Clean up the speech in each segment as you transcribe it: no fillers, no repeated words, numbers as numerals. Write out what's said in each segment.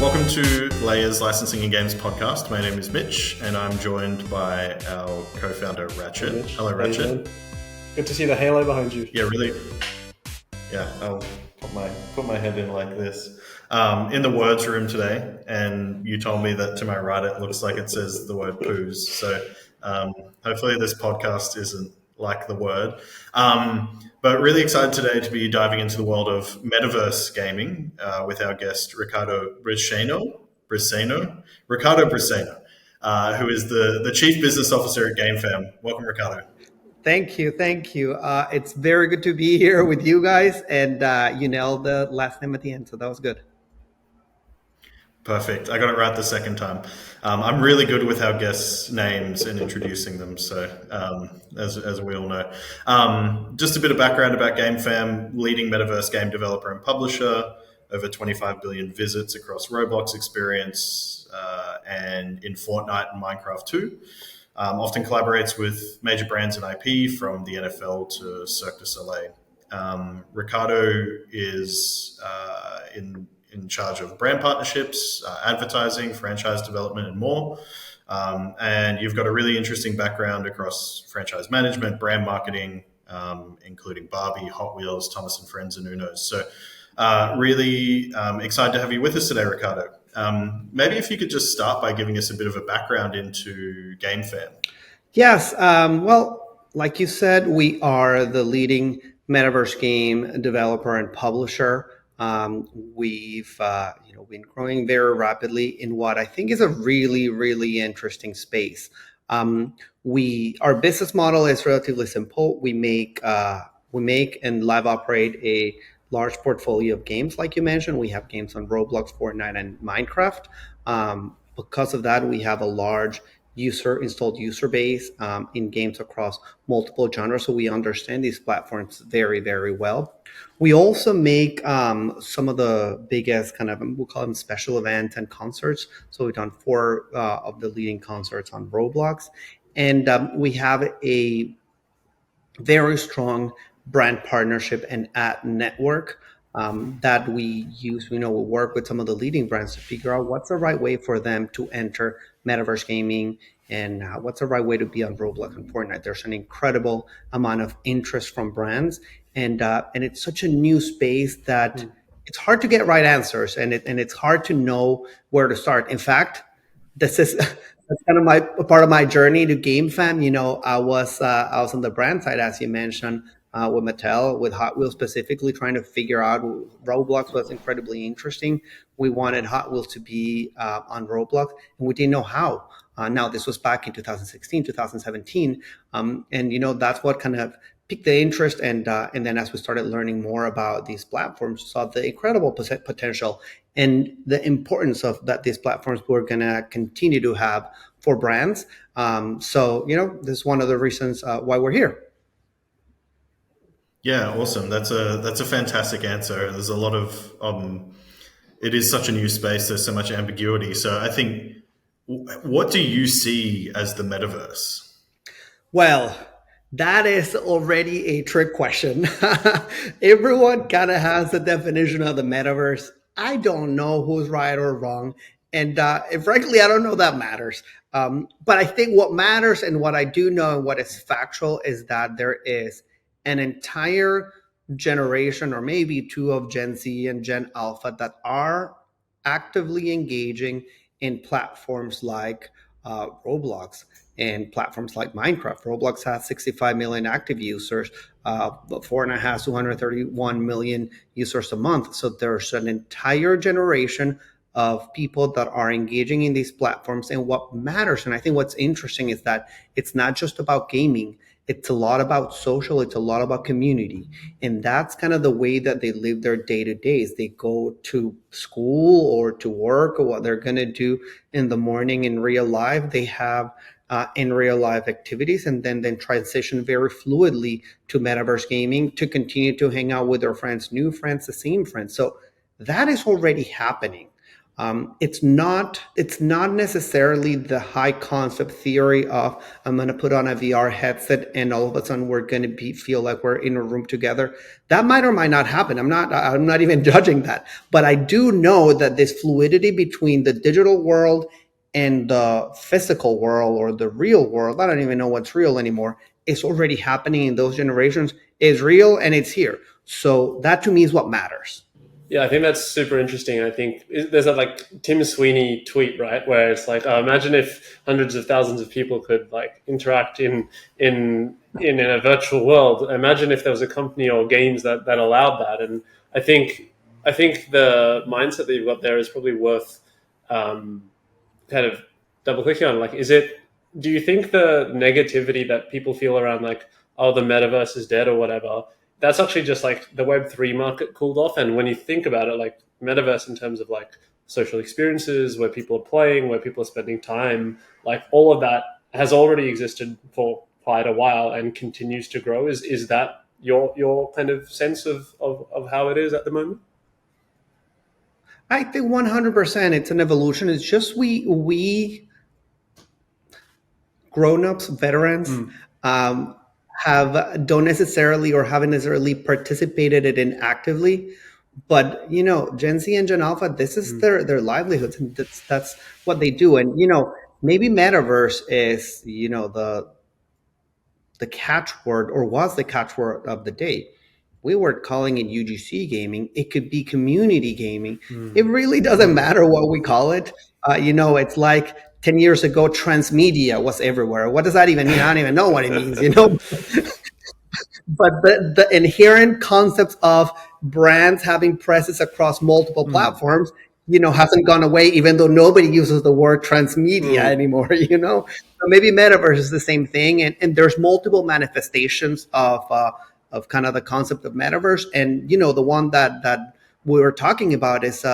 Welcome to Layers Licensing and Games podcast. My name is Mitch, and I'm joined by our co-founder Ratchet. Hello, Ratchet. Good to see the halo behind you. Yeah, really. Yeah, I'll put my head in like this. In the words room today, and you told me that to my right it looks like it says the word poos. So hopefully this podcast isn't like the word. But really excited today to be diving into the world of metaverse gaming with our guest Ricardo Briceno, who is the Chief Business Officer at Gamefam. Welcome, Ricardo. Thank you. It's very good to be here with you guys, and you nailed the last name at the end, so that was good. Perfect. I got it right the second time. I'm really good with our guests' names and introducing them, so as we all know. Just a bit of background about GameFam, leading metaverse game developer and publisher, over 25 billion visits across Roblox experience and in Fortnite and Minecraft too. Often collaborates with major brands and IP from the NFL to Cirque du Soleil. Ricardo is in charge of brand partnerships, advertising, franchise development, and more. And you've got a really interesting background across franchise management, brand marketing, including Barbie, Hot Wheels, Thomas and Friends, and Uno's. So really excited to have you with us today, Ricardo. Maybe if you could just start by giving us a bit of a background into GameFam. Yes. Well, like you said, we are the leading metaverse game developer and publisher. We've been growing very rapidly in what I think is a really, really interesting space. Our business model is relatively simple. We make and live operate a large portfolio of games, like you mentioned. We have games on Roblox, Fortnite, and Minecraft. Because of that, we have a large installed user base in games across multiple genres, so we understand these platforms very, very well. We also make some of the biggest we'll call them special events and concerts. So we've done 4 of the leading concerts on Roblox, and we have a very strong brand partnership and ad network that we use. We work with some of the leading brands to figure out what's the right way for them to enter metaverse gaming and what's the right way to be on Roblox and Fortnite. There's an incredible amount of interest from brands, and it's such a new space that it's hard to get right answers, and it's hard to know where to start. In fact, that's kind of a part of my journey to GameFam. I was on the brand side, as you mentioned, with Mattel, with Hot Wheels specifically, trying to figure out. Roblox was incredibly interesting. We wanted Hot Wheels to be on Roblox, and we didn't know how. Now, this was back in 2016, 2017, and that's what kind of piqued the interest. And then as we started learning more about these platforms, saw the incredible potential and the importance of that these platforms were going to continue to have for brands. So this is one of the reasons why we're here. Yeah, awesome. That's a fantastic answer. There's a lot of it is such a new space. There's so much ambiguity. So I think, what do you see as the metaverse? Well, that is already a trick question. Everyone kind of has the definition of the metaverse. I don't know who's right or wrong. And frankly, I don't know that matters. But I think what matters, and what I do know and what is factual, is that there is an entire generation, or maybe 2 of Gen Z and Gen Alpha, that are actively engaging in platforms like Roblox and platforms like Minecraft. Roblox has 65 million active users. Fortnite has 231 million users a month. So there's an entire generation of people that are engaging in these platforms. And what matters, and I think what's interesting, is that it's not just about gaming. It's a lot about social. It's a lot about community. And that's kind of the way that they live their day-to-days. They go to school or to work, or what they're going to do in the morning in real life. They have in real life activities, and then transition very fluidly to metaverse gaming to continue to hang out with their friends, new friends, the same friends. So that is already happening. it's not necessarily the high concept theory of I'm going to put on a VR headset and all of a sudden we're going to feel like we're in a room together. That might or might not happen. I'm not even judging that, but I do know that this fluidity between the digital world and the physical world or the real world, I don't even know what's real anymore, is already happening in those generations, is real and it's here. So that to me is what matters. Yeah, I think that's super interesting. I think there's that like Tim Sweeney tweet, right, where it's like, imagine if hundreds of thousands of people could like interact in a virtual world. Imagine if there was a company or games that allowed that. And I think the mindset that you've got there is probably worth kind of double clicking on. Like, do you think the negativity that people feel around like, oh, the metaverse is dead or whatever, that's actually just like the Web3 market cooled off? And when you think about it, like metaverse in terms of like social experiences where people are playing, where people are spending time, like all of that has already existed for quite a while and continues to grow. Is that your kind of sense of how it is at the moment? I think 100% it's an evolution. It's just we grown-ups, veterans, um, have don't necessarily or haven't necessarily participated in it actively. But Gen Z and Gen Alpha, this is their livelihoods, and that's what they do. And maybe metaverse is the catchword, or was the catchword of the day. We were calling it UGC gaming. It could be community gaming. It really doesn't matter what we call it. It's like 10 years ago, transmedia was everywhere. What does that even mean? I don't even know what it means. But the inherent concepts of brands having presence across multiple platforms, hasn't gone away, even though nobody uses the word transmedia anymore. So maybe metaverse is the same thing, and there's multiple manifestations of kind of the concept of metaverse. And the one that we were talking about is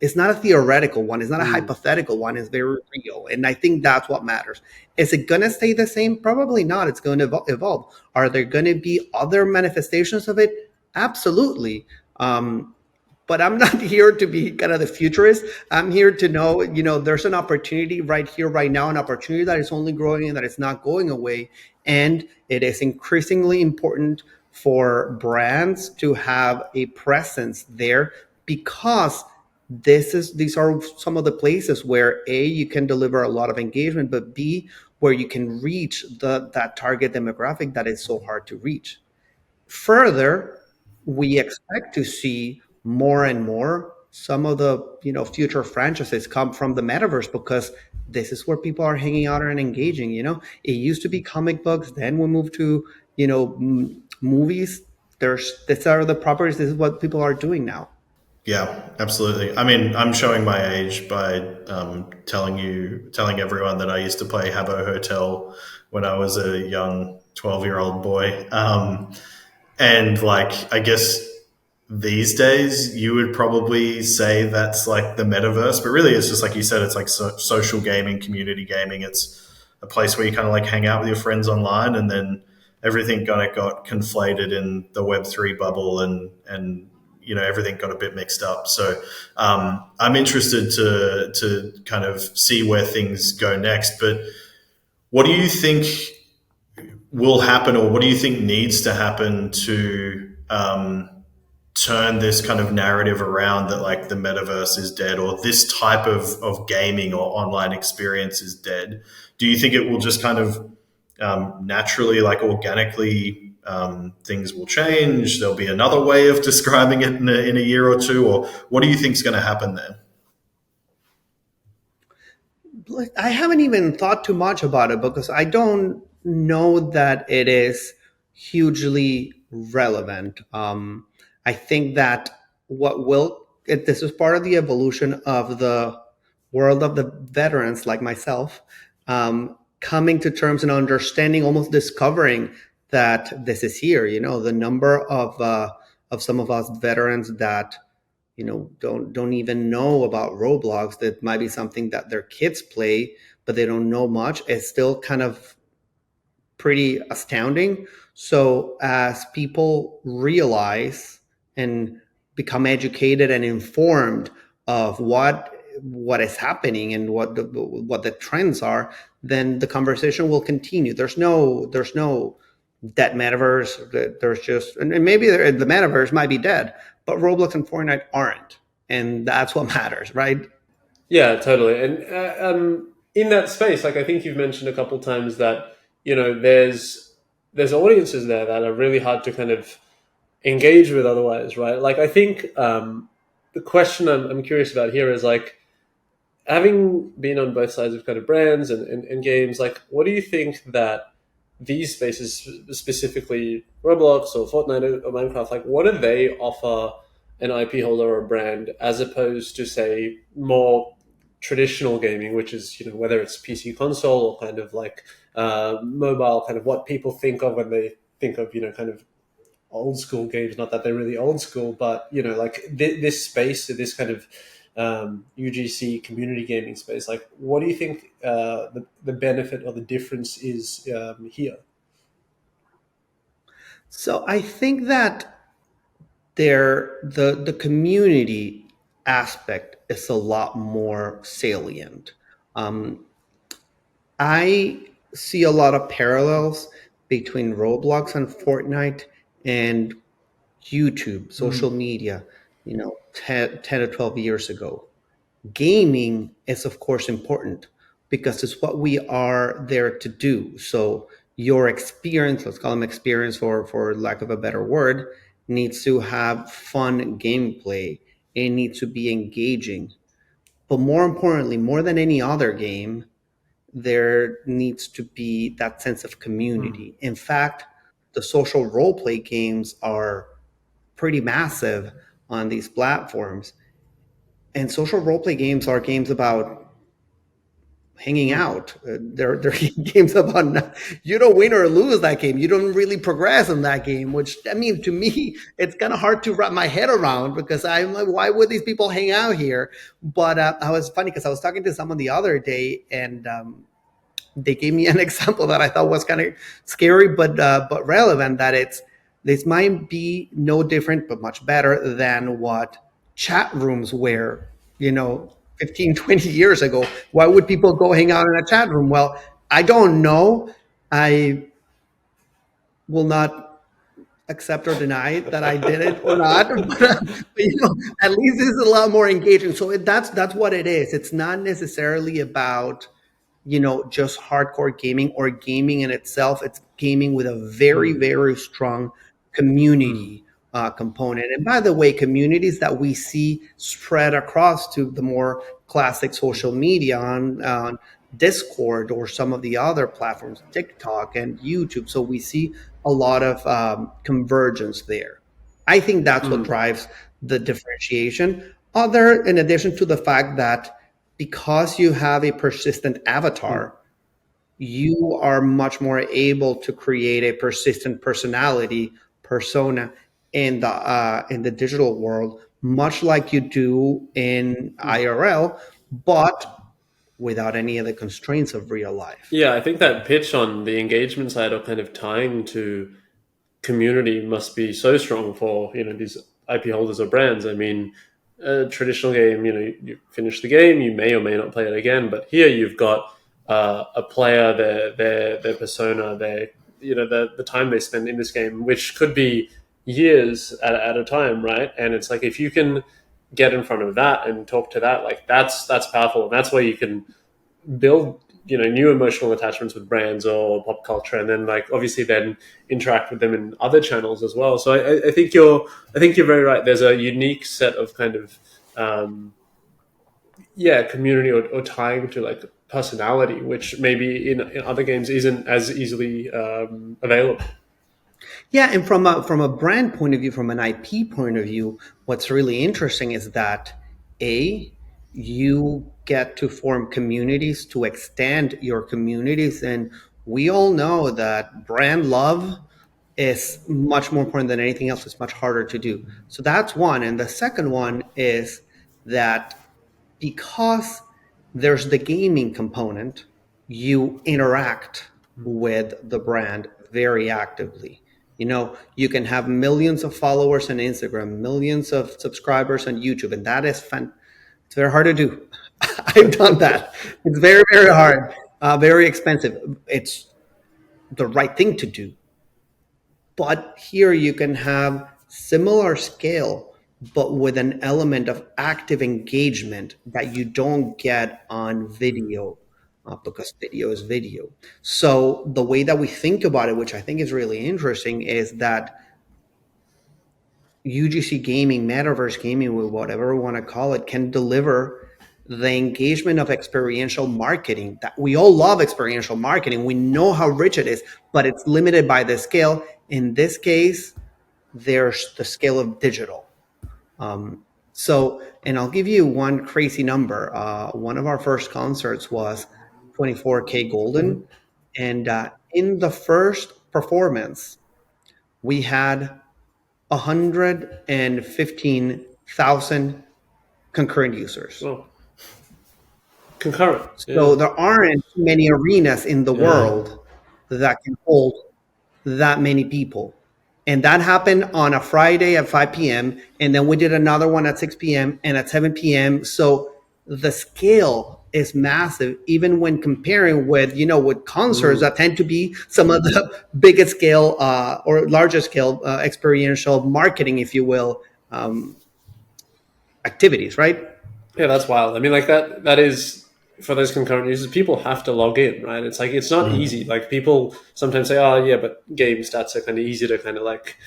it's not a theoretical one, it's not a hypothetical one, it's very real. And I think that's what matters. Is it going to stay the same? Probably not. It's going to evolve. Are there going to be other manifestations of it? Absolutely. But I'm not here to be kind of the futurist. I'm here to know, there's an opportunity right here, right now, an opportunity that is only growing and that is not going away. And it is increasingly important for brands to have a presence there, because these are some of the places where A, you can deliver a lot of engagement, but B, where you can reach that target demographic that is so hard to reach. Further, we expect to see more and more some of the future franchises come from the metaverse, because this is where people are hanging out and engaging. It used to be comic books, then we moved to movies. These are the properties. This is what people are doing now. Yeah, absolutely. I mean, I'm showing my age by telling everyone that I used to play Habbo Hotel when I was a young 12-year-old boy. And like, I guess these days you would probably say that's like the metaverse, but really it's just like you said, it's like social gaming, community gaming. It's a place where you kind of like hang out with your friends online, and then everything kind of got conflated in the Web3 bubble, and everything got a bit mixed up. So I'm interested to kind of see where things go next. But what do you think will happen, or what do you think needs to happen to turn this kind of narrative around, that like the metaverse is dead, or this type of gaming or online experience is dead? Do you think it will just kind of naturally, like organically, things will change? There'll be another way of describing it in a year or two, or what do you think is going to happen there? I haven't even thought too much about it, because I don't know that it is hugely relevant. I think that this is part of the evolution of the world of the veterans like myself, coming to terms and understanding, almost discovering that this is here. The number of some of us veterans that don't even know about Roblox, that might be something that their kids play, but they don't know much, is still kind of pretty astounding. So as people realize and become educated and informed of what what is happening and what the trends are, then the conversation will continue. There's no dead metaverse. There's just, and maybe the metaverse might be dead, but Roblox and Fortnite aren't, and that's what matters, right? Yeah, totally. And in that space, like I think you've mentioned a couple times that there's audiences there that are really hard to kind of engage with otherwise, right? Like I think the question I'm curious about here is like having been on both sides of kind of brands and games, like what do you think that these spaces, specifically Roblox or Fortnite or Minecraft, like what do they offer an IP holder or a brand as opposed to say more traditional gaming, which is whether it's PC console or kind of like mobile, kind of what people think of when they think of kind of old school games. Not that they're really old school, but like this space, this kind of UGC community gaming space. Like, what do you think the benefit or the difference is here? So I think that the community aspect is a lot more salient. Um, I see a lot of parallels between Roblox and Fortnite and YouTube, social media, 10 to 12 years ago. Gaming is, of course, important because it's what we are there to do. So your experience, let's call them experience for lack of a better word, needs to have fun gameplay. It needs to be engaging. But more importantly, more than any other game, there needs to be that sense of community. In fact, the social role play games are pretty massive on these platforms. And social role play games are games about hanging out. They're games about you don't win or lose that game. You don't really progress in that game. Which I mean, to me, it's kind of hard to wrap my head around because I'm like, why would these people hang out here? But I was funny because I was talking to someone the other day, and they gave me an example that I thought was kind of scary, but relevant. That this might be no different, but much better than what chat rooms were, 15, 20 years ago. Why would people go hang out in a chat room? Well, I don't know. I will not accept or deny that I did it or not. But, at least it's a lot more engaging. So that's what it is. It's not necessarily about just hardcore gaming or gaming in itself. It's gaming with a very, very strong community component. And by the way, communities that we see spread across to the more classic social media on Discord or some of the other platforms, TikTok and YouTube. So we see a lot of convergence there. I think that's what drives the differentiation. In addition to the fact that because you have a persistent avatar, you are much more able to create a persistent persona in the digital world, much like you do in IRL, but without any of the constraints of real life. Yeah, I think that pitch on the engagement side or kind of tying to community must be so strong for these IP holders or brands. I mean, a traditional game, you finish the game, you may or may not play it again, but here you've got a player, their persona, the time they spend in this game, which could be years at a time, right? And it's like if you can get in front of that and talk to that, like that's powerful, and that's where you can build new emotional attachments with brands or pop culture, and then like obviously then interact with them in other channels as well. So I think you're very right. There's a unique set of kind of community or tying to like personality, which maybe in other games isn't as easily available. Yeah, and from a brand point of view, from an IP point of view, what's really interesting is that you get to form communities to extend your communities, and we all know that brand love is much more important than anything else. It's much harder to do. So that's one, and the second one is that because there's the gaming component, you interact with the brand very actively. You can have millions of followers on Instagram, millions of subscribers on YouTube, and that is fun. It's very hard to do. I've done that. It's very, very hard, very expensive. It's the right thing to do. But here you can have similar scale, but with an element of active engagement that you don't get on video, because video is video. So the way that we think about it, which I think is really interesting, is that UGC gaming, metaverse gaming, whatever we want to call it, can deliver the engagement of experiential marketing. That we all love experiential marketing. We know how rich it is, but it's limited by the scale. In this case, there's the scale of digital. And I'll give you one crazy number. One of our first concerts was 24K Golden. And in the first performance, we had 115,000 concurrent users. Well, concurrent. So there aren't many arenas in the world that can hold that many people. And that happened on a Friday at 5 p.m. And then we did another one at 6 p.m. and at 7 p.m. So the scale is massive, even when comparing with, with concerts that tend to be some of the biggest scale or largest scale experiential marketing, if you will, activities, right? Yeah, that's wild. I mean, like that is for those concurrent users, people have to log in, right? It's like, it's not easy. Like people sometimes say, oh yeah, but game stats are kind of easy to kind of like,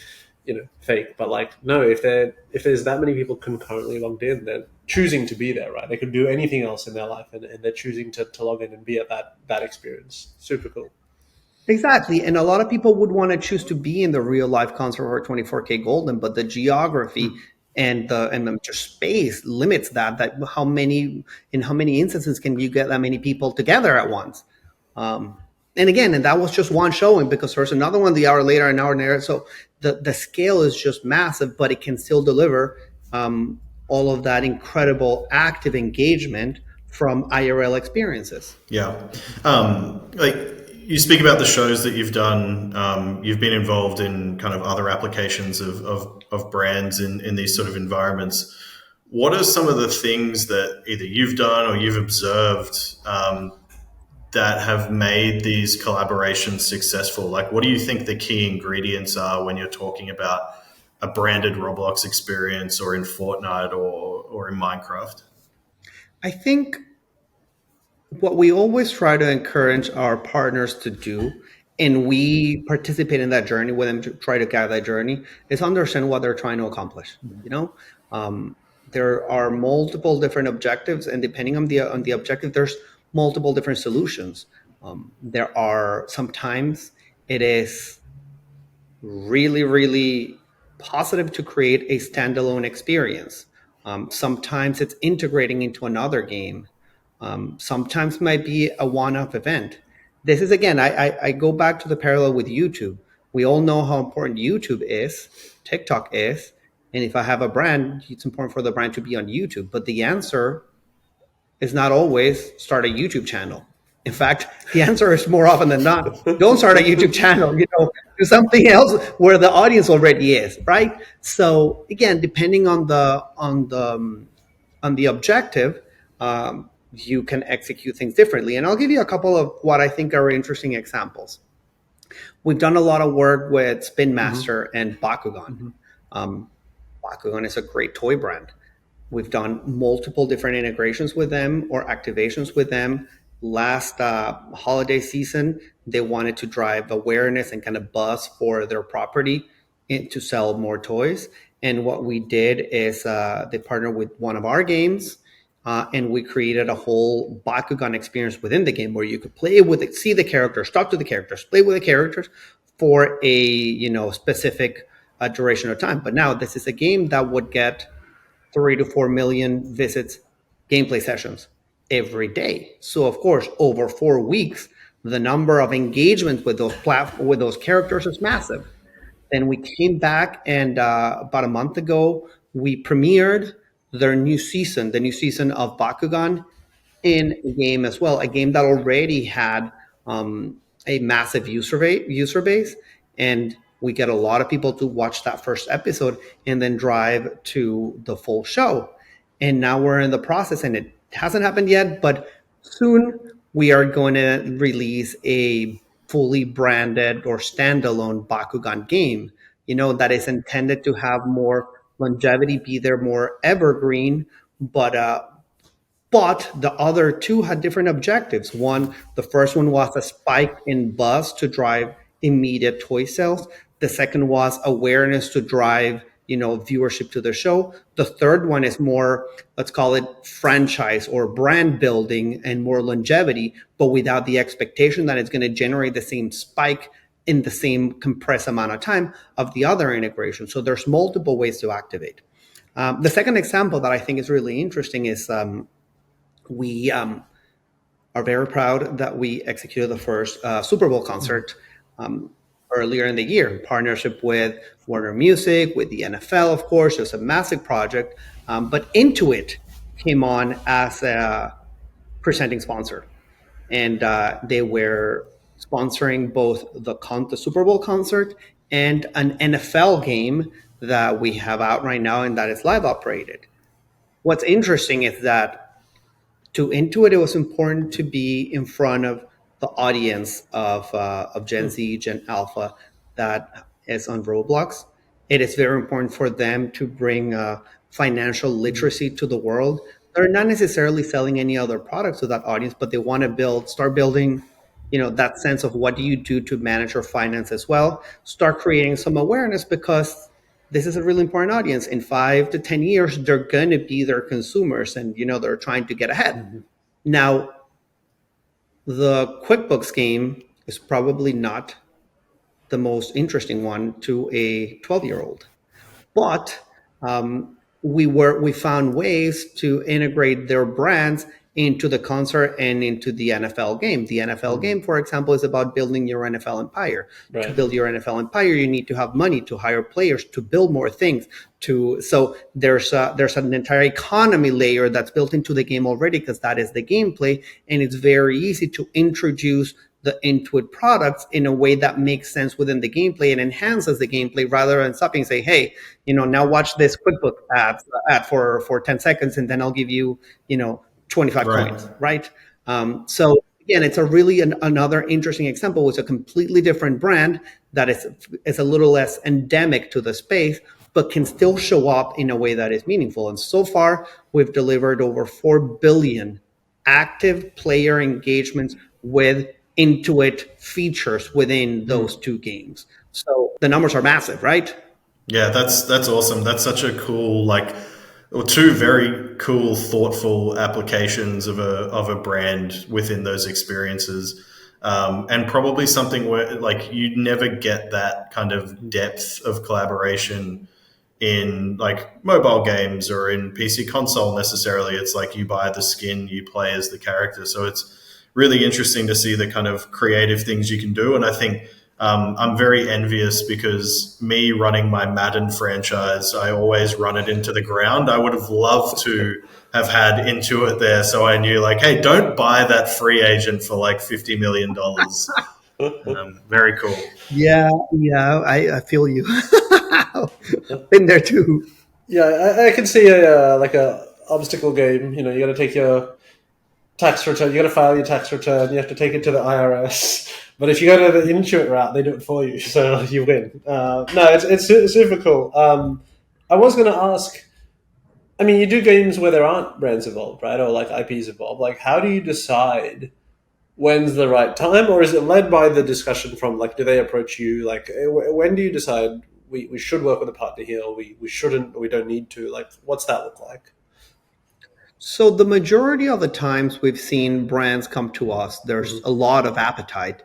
fake. But like, no, if there's that many people concurrently logged in, they're choosing to be there, right? They could do anything else in their life and they're choosing to log in and be at that experience. Super cool. Exactly. And a lot of people would want to choose to be in the real life concert or 24K Golden, but the geography and the just space limits that in how many instances can you get that many people together at once. And that was just one showing, because there's another one the hour later, an hour later. So the scale is just massive, but it can still deliver all of that incredible active engagement from IRL experiences. Yeah. Like you speak about the shows that you've done. You've been involved in kind of other applications of brands in these sort of environments. What are some of the things that either you've done or you've observed that have made these collaborations successful? Like, what do you think the key ingredients are when you're talking about a branded Roblox experience or in Fortnite or in Minecraft? I think what we always try to encourage our partners to do, and we participate in that journey with them to try to guide that journey, is understand what they're trying to accomplish. There are multiple different objectives, and depending on the objective, there's multiple different solutions. There are sometimes it is really, really positive to create a standalone experience. Sometimes it's integrating into another game. Sometimes might be a one-off event. This is, again, I go back to the parallel with YouTube. We all know how important YouTube is, TikTok is, and if I have a brand, it's important for the brand to be on YouTube. But the answer is not always start a YouTube channel. In fact, the answer is more often than not, don't start a YouTube channel, do something else where the audience already is, right? So again, depending on the objective, you can execute things differently. And I'll give you a couple of what I think are interesting examples. We've done a lot of work with Spin Master and Bakugan. Bakugan is a great toy brand. We've done multiple different integrations with them or activations with them. Last holiday season, they wanted to drive awareness and kind of buzz for their property to sell more toys. And what we did is they partnered with one of our games, and we created a whole Bakugan experience within the game where you could play with it, see the characters, talk to the characters, play with the characters for a specific duration of time. But now this is a game that would get 3 to 4 million visits, gameplay sessions every day. So of course, over 4 weeks, the number of engagements with those characters is massive. Then we came back, and about a month ago, we premiered the new season of Bakugan in a game as well, a game that already had a massive user base, and we get a lot of people to watch that first episode and then drive to the full show. And now we're in the process, and it hasn't happened yet, but soon we are going to release a fully branded or standalone Bakugan game, that is intended to have more longevity, be there more evergreen, but the other two had different objectives. The first one was a spike in buzz to drive immediate toy sales. The second was awareness to drive, viewership to the show. The third one is more, let's call it franchise or brand building and more longevity, but without the expectation that it's going to generate the same spike in the same compressed amount of time of the other integration. So there's multiple ways to activate. The second example that I think is really interesting is we are very proud that we executed the first Super Bowl concert earlier in the year in partnership with Warner Music, with the NFL, of course. It was a massive project, but Intuit came on as a presenting sponsor, and they were sponsoring both the Super Bowl concert and an NFL game that we have out right now and that is live operated. What's interesting is that to Intuit, it was important to be in front of the audience of Gen Z, Gen Alpha that is on Roblox. It is very important for them to bring financial literacy to the world. They're not necessarily selling any other products to that audience, but they want to start building, that sense of what do you do to manage your finance as well. Start creating some awareness because this is a really important audience. In 5 to 10 years, they're going to be their consumers and, they're trying to get ahead. Now, the QuickBooks game is probably not the most interesting one to a 12-year-old, but we found ways to integrate their brands into the concert and into the NFL game. The NFL game, for example, is about building your NFL empire. Right. To build your NFL empire, you need to have money to hire players, to build more things. So there's an entire economy layer that's built into the game already because that is the gameplay, and it's very easy to introduce the Intuit products in a way that makes sense within the gameplay and enhances the gameplay rather than stopping and say, hey, now watch this QuickBook ad for 10 seconds and then I'll give you, 25 coins, right? So again, it's another interesting example with a completely different brand that is a little less endemic to the space, but can still show up in a way that is meaningful. And so far, we've delivered over 4 billion active player engagements with Intuit features within those two games. So the numbers are massive, right? Yeah, that's awesome. That's such a cool, or two very cool, thoughtful applications of a brand within those experiences. And probably something where you never get that kind of depth of collaboration in mobile games or in PC console necessarily. It's you buy the skin, you play as the character. So it's really interesting to see the kind of creative things you can do. And I think I'm very envious because me running my Madden franchise, I always run it into the ground. I would have loved to have had Intuit there. So I knew hey, don't buy that free agent for $50 million. Very cool. Yeah, I feel you. Been there too. Yeah, I can see a obstacle game. You got to take your tax return. You got to file your tax return. You have to take it to the IRS. But if you go to the Intuit route, they do it for you, so you win. No, it's super cool. I was going to ask. I mean, you do games where there aren't brands involved, right? Or IPs involved. How do you decide when's the right time, or is it led by the discussion from do they approach you? When do you decide we should work with a partner here, or we shouldn't, or we don't need to? What's that look like? So the majority of the times we've seen brands come to us, there's a lot of appetite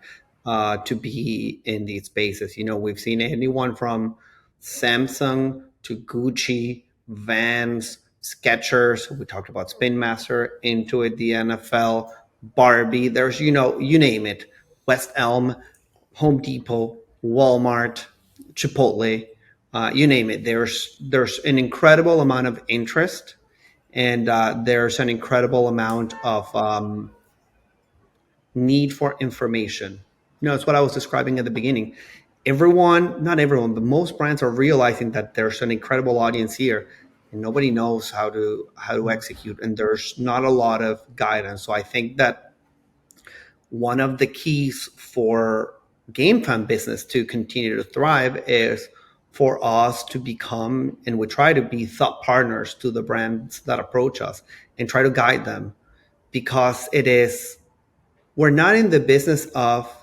to be in these spaces. We've seen anyone from Samsung to Gucci, Vans, Skechers. We talked about Spin Master, Intuit, the NFL, Barbie. There's, you name it. West Elm, Home Depot, Walmart, Chipotle, you name it. There's an incredible amount of interest. And there's an incredible amount of need for information. It's what I was describing at the beginning. Not everyone, but most brands are realizing that there's an incredible audience here. and nobody knows how to execute, and there's not a lot of guidance. So I think that one of the keys for GameFam business to continue to thrive is for us to become, and we try to be, thought partners to the brands that approach us and try to guide them, because we're not in the business of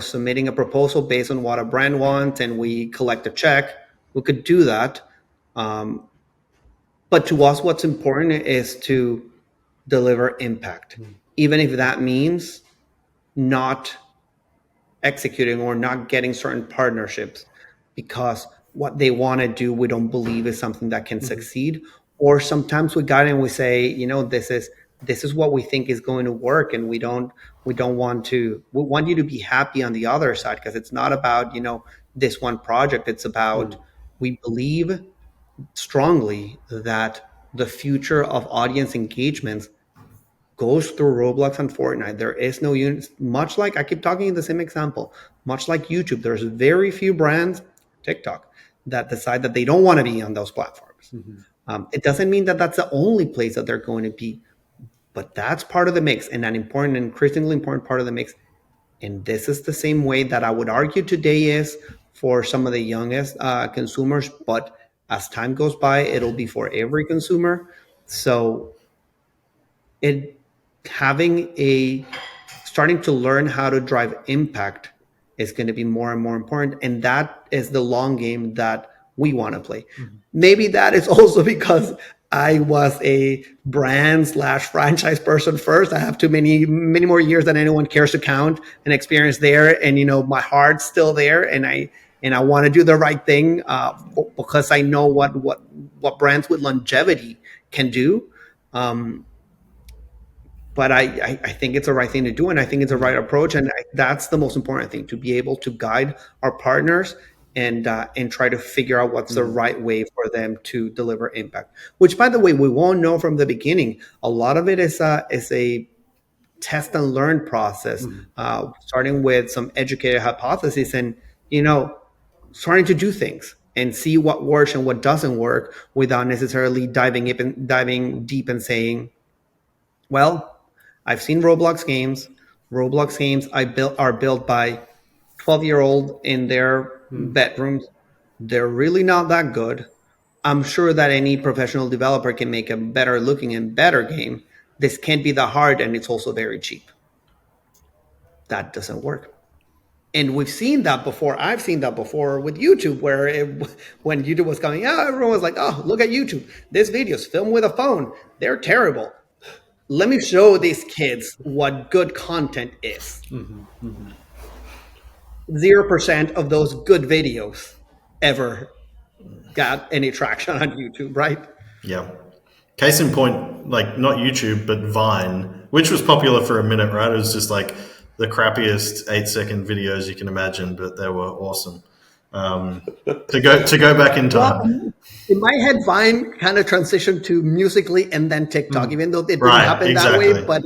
submitting a proposal based on what a brand wants and we collect a check. We could do that, but to us what's important is to deliver impact, even if that means not executing or not getting certain partnerships because what they want to do we don't believe is something that can succeed. Or sometimes we guide and we say, this is what we think is going to work, and we don't want to, we want you to be happy on the other side, because it's not about this one project. It's about, we believe strongly that the future of audience engagements goes through Roblox and Fortnite. There is no unit, much like, I keep talking the same example, much like YouTube, there's very few brands, TikTok, that decide that they don't want to be on those platforms. It doesn't mean that that's the only place that they're going to be, but that's part of the mix, and an important, increasingly important part of the mix. And this is the same way that I would argue today is for some of the youngest consumers, but as time goes by, it'll be for every consumer. So it having a starting to learn how to drive impact is going to be more and more important, and that is the long game that we want to play. Maybe that is also because I was a brand/franchise person first. I have too many more years than anyone cares to count and experience there, and my heart's still there, and I want to do the right thing because I know what brands with longevity can do. But I think it's the right thing to do, and I think it's the right approach, and that's the most important thing, to be able to guide our partners and try to figure out what's the right way for them to deliver impact. Which, by the way, we won't know from the beginning. A lot of it is a test and learn process, starting with some educated hypotheses, and starting to do things and see what works and what doesn't work without necessarily diving deep and saying, well, I've seen Roblox games. Roblox games are built by 12-year-old in their bedrooms. They're really not that good. I'm sure that any professional developer can make a better looking and better game. This can't be that hard, and it's also very cheap. That doesn't work. And we've seen that before. I've seen that before with YouTube, where when YouTube was coming out, everyone was like, oh, look at YouTube. This video's filmed with a phone. They're terrible. Let me show these kids what good content is. 0% of those good videos ever got any traction on YouTube, right? Yeah. Case in point, like not YouTube, but Vine, which was popular for a minute, right? It was just like the crappiest 8-second videos you can imagine, but they were awesome. To go back in time. Well, in my head, Vine kind of transitioned to Musical.ly and then TikTok, even though it didn't happen that way. But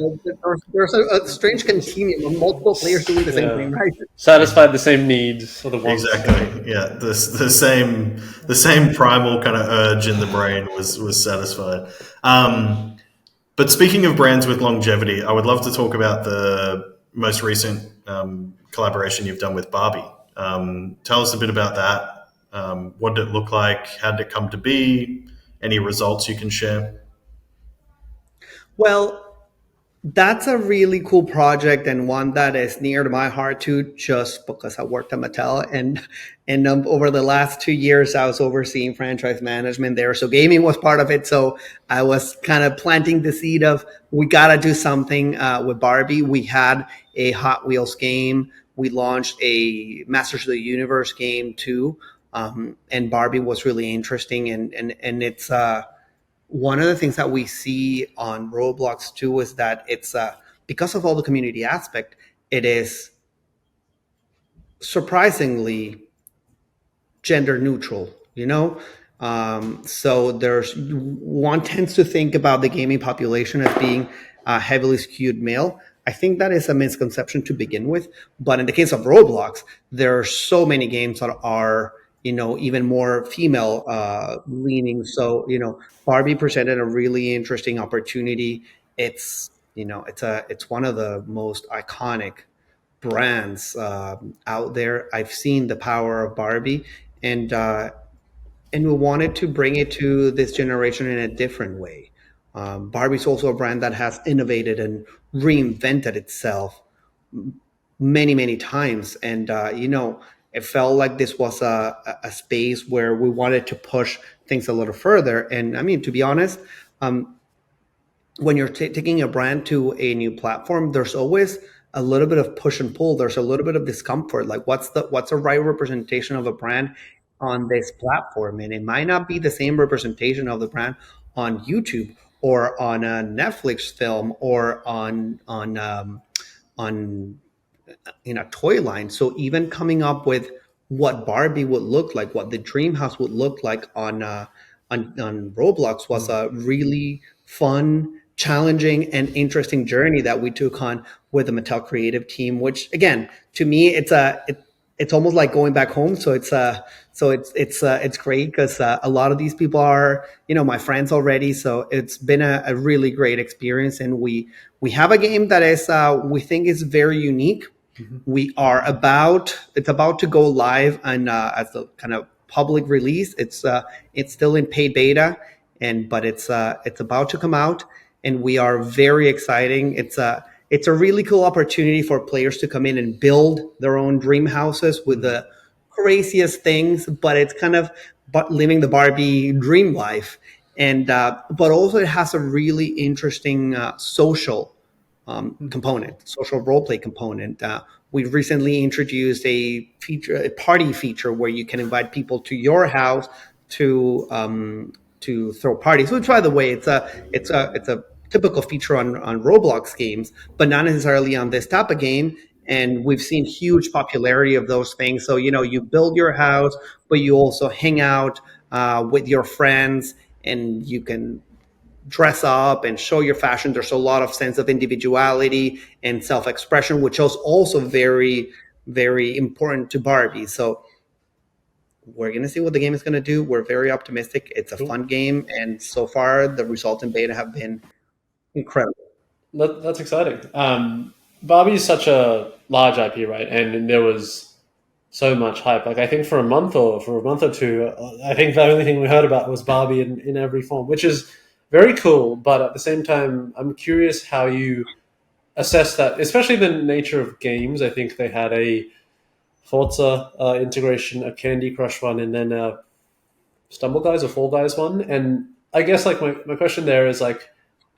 there's a strange continuum of multiple players doing the same thing, right? Satisfied the same needs of the ones. Exactly. Yeah. The same primal kind of urge in the brain was satisfied. But speaking of brands with longevity, I would love to talk about the most recent collaboration you've done with Barbie. Tell us a bit about that. What did it look like? How did it come to be? Any results you can share? Well, that's a really cool project, and one that is near to my heart too, just because I worked at Mattel, and over the last 2 years I was overseeing franchise management there, so gaming was part of it. So I was kind of planting the seed of, we gotta do something with Barbie. We had a Hot Wheels game. We launched a Masters of the Universe game too, and Barbie was really interesting, and it's one of the things that we see on Roblox too is that it's because of all the community aspect, it is surprisingly gender neutral, so there's, one tends to think about the gaming population as being heavily skewed male. I think that is a misconception to begin with, but in the case of Roblox, there are so many games that are even more female leaning. So Barbie presented a really interesting opportunity. It's one of the most iconic brands out there. I've seen the power of Barbie, and we wanted to bring it to this generation in a different way. Barbie's also a brand that has innovated and reinvented itself many, many times, and it felt like this was a space where we wanted to push things a little further. And I mean, to be honest, when you're taking a brand to a new platform, there's always a little bit of push and pull. There's a little bit of discomfort. Like, what's the right representation of a brand on this platform? And it might not be the same representation of the brand on YouTube or on a Netflix film or on a toy line. So even coming up with what Barbie would look like, what the dream house would look like on Roblox was a really fun, challenging, and interesting journey that we took on with the Mattel creative team. Which, again, to me, it's almost like going back home. So it's great because a lot of these people are my friends already. So it's been a really great experience, and we have a game that is we think is very unique. It's about to go live and as a kind of public release. It's still in paid beta, but it's about to come out, and we are very exciting. It's a really cool opportunity for players to come in and build their own dream houses with the craziest things, but it's kind of living the Barbie dream life. And but also it has a really interesting social social role play component. We recently introduced a party feature where you can invite people to your house to throw parties. Which, by the way, it's a typical feature on Roblox games, but not necessarily on this type of game. And we've seen huge popularity of those things. So you build your house, but you also hang out with your friends, and you can dress up and show your fashion. There's a lot of sense of individuality and self-expression, which is also very, very important to Barbie. So we're going to see what the game is going to do. We're very optimistic. It's a fun game, and so far the results in beta have been incredible. That's exciting. Barbie is such a large IP, right? And there was so much hype. Like, I think for a month or two, I think the only thing we heard about was Barbie in every form, which is very cool. But at the same time, I'm curious how you assess that, especially the nature of games. I think they had a Forza integration, a Candy Crush one, and then a Stumble Guys or Fall Guys one. And I guess like my question there is like,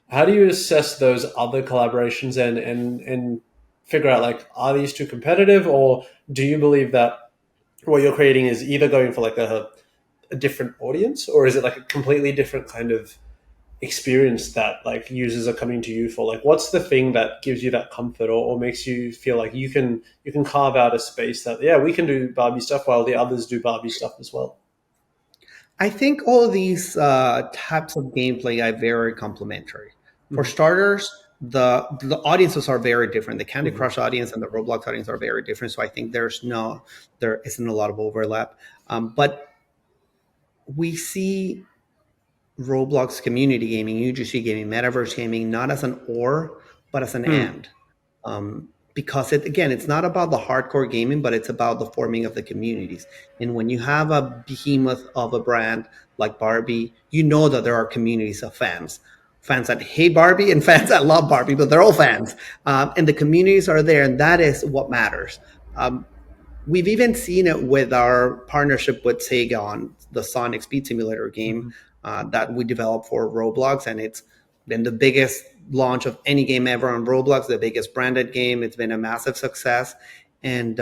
how do you assess those other collaborations and figure out like, are these too competitive, or do you believe that what you're creating is either going for like a different audience, or is it like a completely different kind of experience that like users are coming to you for? Like, what's the thing that gives you that comfort, or makes you feel like you can carve out a space that, yeah, we can do Barbie stuff while the others do Barbie stuff as well? I think all of these types of gameplay are very complementary. For starters, the audiences are very different. The Candy Crush audience and the Roblox audience are very different. So I think there isn't a lot of overlap. But we see Roblox community gaming, UGC gaming, metaverse gaming, not as an or, but as an and. Because it's not about the hardcore gaming, but it's about the forming of the communities. And when you have a behemoth of a brand like Barbie, you know that there are communities of fans that hate Barbie and fans that love Barbie, but they're all fans. And the communities are there, and that is what matters. We've even seen it with our partnership with Sega on the Sonic Speed Simulator game that we developed for Roblox, and it's been the biggest launch of any game ever on Roblox, the biggest branded game. It's been a massive success, and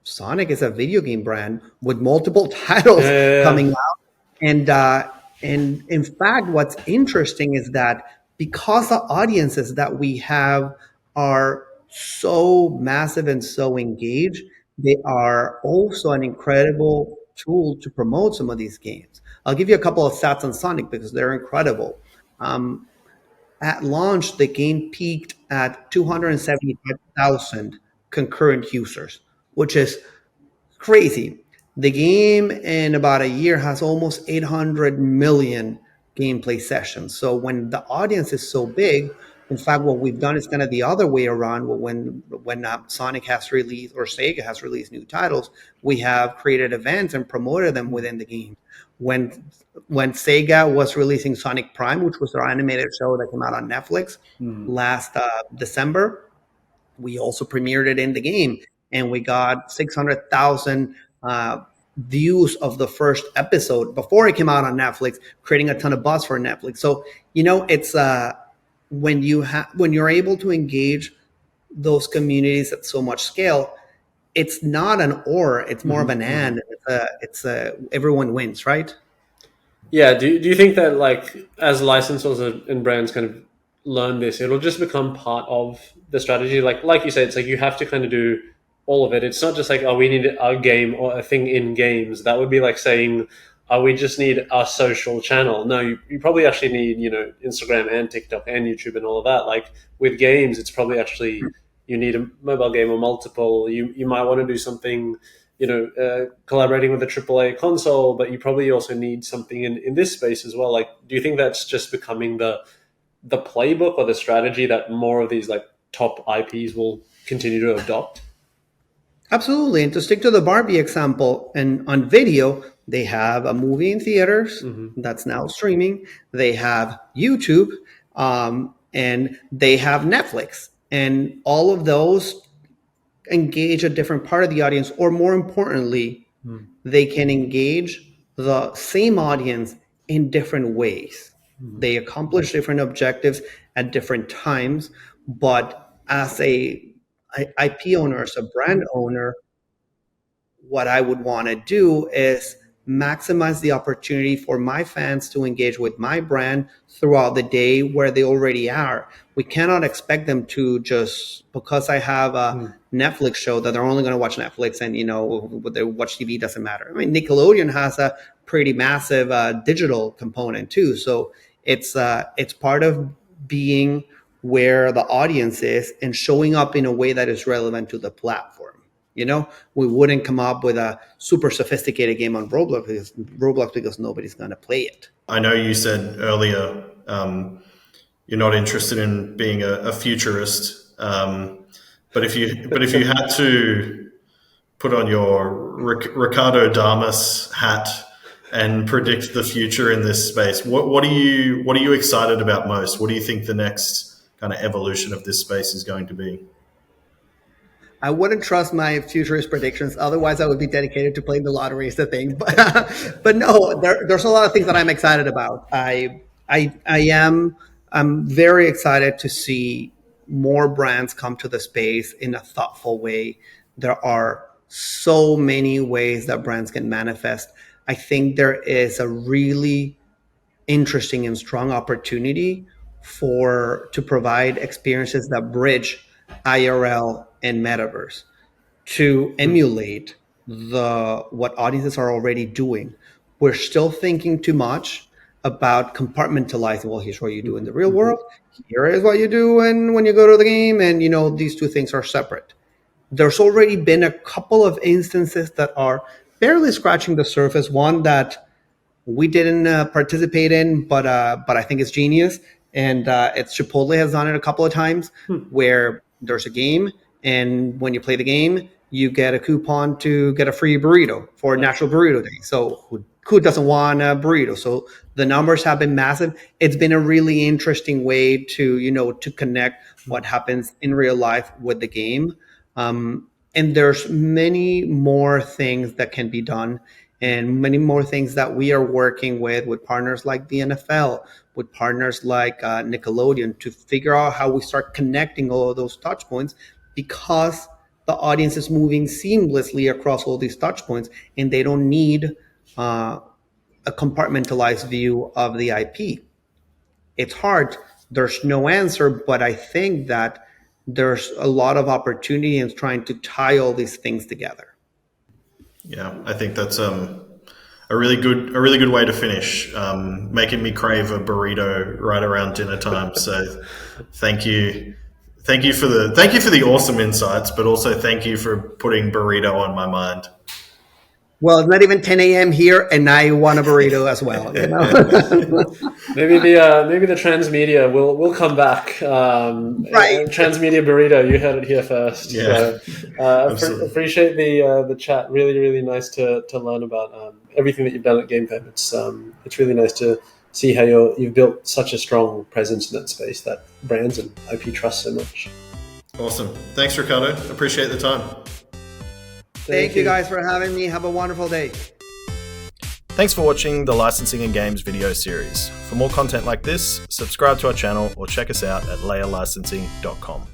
Sonic is a video game brand with multiple titles coming out, and in fact, what's interesting is that because the audiences that we have are so massive and so engaged, they are also an incredible tool to promote some of these games. I'll give you a couple of stats on Sonic because they're incredible. At launch, the game peaked at 275,000 concurrent users, which is crazy. The game in about a year has almost 800 million gameplay sessions. So when the audience is so big, in fact, what we've done is kind of the other way around. When Sonic has released or Sega has released new titles, we have created events and promoted them within the game. When when Sega was releasing Sonic Prime, which was their animated show that came out on Netflix last December, we also premiered it in the game, and we got 600,000 views of the first episode before it came out on Netflix, creating a ton of buzz for Netflix. So it's when you're able to engage those communities at so much scale, it's not an or, it's more of an and. It's everyone wins, right? Yeah. Do you think that like as licensors and brands kind of learn this, it'll just become part of the strategy? Like you said, it's like you have to kind of do all of it. It's not just like, oh, we need a game or a thing in games. That would be like saying, oh, we just need a social channel. No, you probably actually need, Instagram and TikTok and YouTube and all of that. Like with games, it's probably actually you need a mobile game or multiple. You might want to do something, collaborating with a AAA console, but you probably also need something in this space as well. Like, do you think that's just becoming the playbook or the strategy that more of these like top IPs will continue to adopt? Absolutely. And to stick to the Barbie example, and on video, they have a movie in theaters that's now streaming. They have YouTube, and they have Netflix. And all of those engage a different part of the audience, or more importantly, they can engage the same audience in different ways. They accomplish different objectives at different times, but as a IP owner, as a brand owner, what I would want to do is maximize the opportunity for my fans to engage with my brand throughout the day where they already are. We cannot expect them to just, because I have a Netflix show, that they're only going to watch Netflix, and what they watch TV doesn't matter. I mean, Nickelodeon has a pretty massive digital component too. So it's part of being where the audience is and showing up in a way that is relevant to the platform. We wouldn't come up with a super sophisticated game on Roblox because nobody's going to play it. I know you said earlier you're not interested in being a futurist, but if you had to put on your Ricardo Damas hat and predict the future in this space, what are you excited about most? What do you think the next kind of evolution of this space is going to be? I wouldn't trust my futurist predictions. Otherwise, I would be dedicated to playing the lottery is the thing. But no, there's a lot of things that I'm excited about. I'm very excited to see more brands come to the space in a thoughtful way. There are so many ways that brands can manifest. I think there is a really interesting and strong opportunity to provide experiences that bridge IRL and metaverse to emulate what audiences are already doing. We're still thinking too much about compartmentalizing. Well, here's what you do in the real world. Here is what you do when you go to the game, and these two things are separate. There's already been a couple of instances that are barely scratching the surface. One that we didn't participate in, but I think it's genius. And it's Chipotle has done it a couple of times where there's a game, and when you play the game, you get a coupon to get a free burrito for National Burrito Day. So who doesn't want a burrito? So the numbers have been massive. It's been a really interesting way to connect what happens in real life with the game. And there's many more things that can be done, and many more things that we are working with partners like the NFL, with partners like Nickelodeon, to figure out how we start connecting all of those touch points, because the audience is moving seamlessly across all these touch points, and they don't need a compartmentalized view of the IP. It's hard. There's no answer, but I think that there's a lot of opportunity in trying to tie all these things together. Yeah, I think that's a really good way to finish. Making me crave a burrito right around dinner time. So, thank you for the awesome insights, but also thank you for putting burrito on my mind. Well, it's not even 10 a.m. here, and I want a burrito as well. You know? Maybe the transmedia will come back. Right. Transmedia burrito. You heard it here first. Yeah. So, appreciate the chat. Really, really nice to learn about everything that you've done at GameFam. It's really nice to see how you've built such a strong presence in that space that brands and IP trust so much. Awesome. Thanks, Ricardo. Appreciate the time. Thank you guys for having me. Have a wonderful day. Thanks for watching the Licensing and Games video series. For more content like this, subscribe to our channel or check us out at layerlicensing.com.